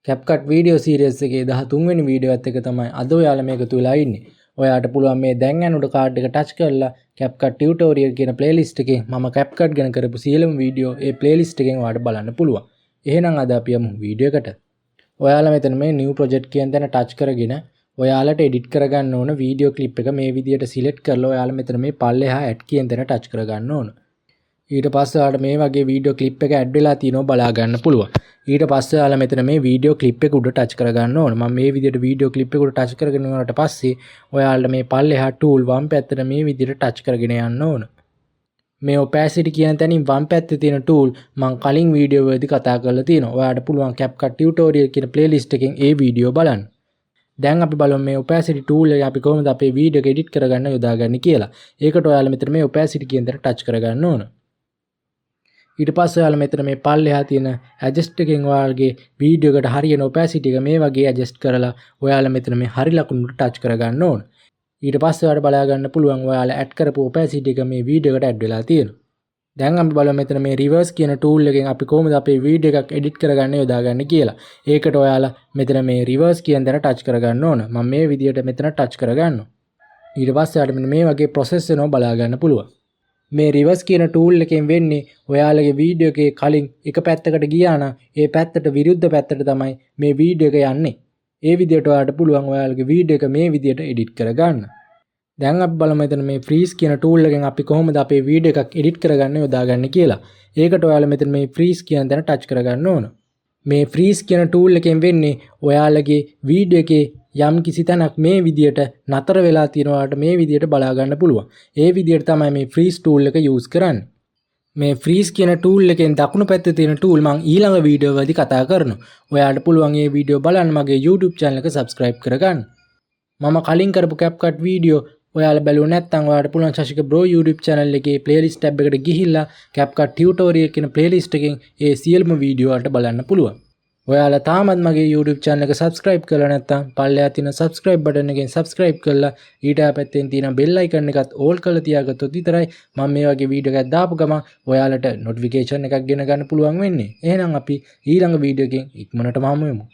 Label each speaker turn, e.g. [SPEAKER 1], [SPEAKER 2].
[SPEAKER 1] CapCut video series එකේ 13 වෙනි video එකත් එක තමයි අද ඔයාලා මේක තුලා ඉන්නේ. ඔයාට පුළුවන් මේ දැන් යනුඩ කාඩ් එක ටච් කරලා CapCut tutorial කියන playlist එකේ මම CapCut ගැන කරපු සියලුම වීඩියෝ ඒ playlist එකෙන් ඔයාලට බලන්න පුළුවන්. එහෙනම් අද අපි යමු වීඩියෝ එකට. ඔයාලා මෙතන මේ new project කියන තැන ටච් කරගෙන ඔයාලට edit කරගන්න ඕන වීඩියෝ clip එක මේ විදියට select කරලා ඔයාලා මෙතන මේ පල්ලෙහා add කියන තැන ටච් කරගන්න ඕන. ඊට පස්සේ ඔයාලට මේ වගේ වීඩියෝ clip එක add වෙලා තියෙනවා බලා ගන්න පුළුවන්. ඊට පස්සේ ඔයාලා මෙතන මේ වීඩියෝ clip එක උඩ ටච් කරගන්න ඕන. මම මේ විදිහට වීඩියෝ clip එක උඩ ටච් කරගෙන යනකොට පස්සේ ඔයාලට මේ පල්ලෙහා tool වම් පැත්තට මේ විදිහට ටච් කරගෙන යන්න ඕන. මේ opacity කියන තැනින් වම් පැත්තේ තියෙන tool මම කලින් වීඩියෝ වලදී කතා කරලා තියෙනවා. ඔයාලට පුළුවන් CapCut tutorial කියන playlist එකෙන් ඒ වීඩියෝ බලන්න. දැන් අපි බලමු මේ opacity tool එක අපි කොහොමද අපේ වීඩියෝ එක edit කරගන්න යොදාගන්නේ කියලා. ඒකට ඔයාලා මෙතන මේ opacity කියන තැන ටච් කරගන්න ඕන. ඊට පස්සේ ඔයාලා මෙතන මේ පල්ලෙහා තියෙන adjust එකෙන් ඔයාලගේ වීඩියෝ එකට හරියන opacity එක මේ වගේ adjust කරලා ඔයාලා මෙතන මේ හරි ලකුණට ටච් කරගන්න ඕන. ඊට පස්සේ ඔයාලට බලා ගන්න පුළුවන් ඔයාලා add කරපු opacity එක මේ වීඩියෝ එකට add වෙලා තියෙනවා. දැන් අපි බලමු මෙතන මේ reverse කියන tool එකෙන් අපි කොහොමද අපේ වීඩියෝ එකක් edit කරගන්න යොදාගන්නේ කියලා. ඒකට ඔයාලා මෙතන මේ reverse කියන දන touch කරගන්න ඕන. මම මේ විදියට මෙතන touch කරගන්නවා. ඊට පස්සේ ආට මෙන්න මේ වගේ process වෙනවා බලා ගන්න පුළුවන්. මේ reverse කියන tool එකෙන් වෙන්නේ ඔයාලගේ වීඩියෝ එකේ කලින් එක පැත්තකට ගියා නම් ඒ පැත්තට විරුද්ධ පැත්තට තමයි මේ වීඩියෝ එක යන්නේ. ඒ විදියට ඔයාලට පුළුවන් ඔයාලගේ වීඩියෝ එක මේ විදියට edit කරගන්න. දැන් අපි බලමු මෙතන මේ freeze කියන tool එකෙන් අපි කොහොමද අපේ වීඩියෝ එකක් edit කරගන්න යොදාගන්නේ කියලා. ඒකට ඔයාලා මෙතන මේ freeze කියන දන touch කරගන්න ඕන. මේ freeze කියන tool එකෙන් වෙන්නේ ඔයාලගේ වීඩියෝ එකේ යම් කිසි තැනක් මේ විදියට නතර වෙලා තියෙනවාට මේ විදියට බලා ගන්න පුළුවන්. ඒ විදියට තමයි මේ freeze tool එක use කරන්නේ. මේ freeze කියන tool එකෙන් දකුණු පැත්තේ තියෙන tool මම ඊළඟ වීඩියෝ වලදී කතා කරනවා. ඔයාලට පුළුවන් මේ වීඩියෝ බලන්න මගේ YouTube channel එක subscribe කරගන්න. මම කලින් කරපු CapCut වීඩියෝ ඔයාලා බැලුවේ නැත්නම් ඔයාලට පුළුවන් ශශික බ්‍රෝ YouTube channel එකේ playlist tab එකට ගිහිල්ලා CapCut tutorial කියන playlist එකෙන් ඒ සියලුම වීඩියෝ වලට බලන්න පුළුවන්. ඔයාලා තාමත් මගේ YouTube channel එක subscribe කරලා නැත්නම් පල්ලෙහා තියෙන subscribe button එකෙන් subscribe කරලා ඊට පැත්තෙන් තියෙන bell icon එකත් all කරලා තියාගත්තොත් විතරයි මම මේ වගේ වීඩියෝ එකක් දාපු ගමන් ඔයාලට notification එකක් ගෙන ගන්න පුළුවන් වෙන්නේ. එහෙනම් අපි ඊළඟ වීඩියෝ එකෙන් ඉක්මනටම හමු වෙමු.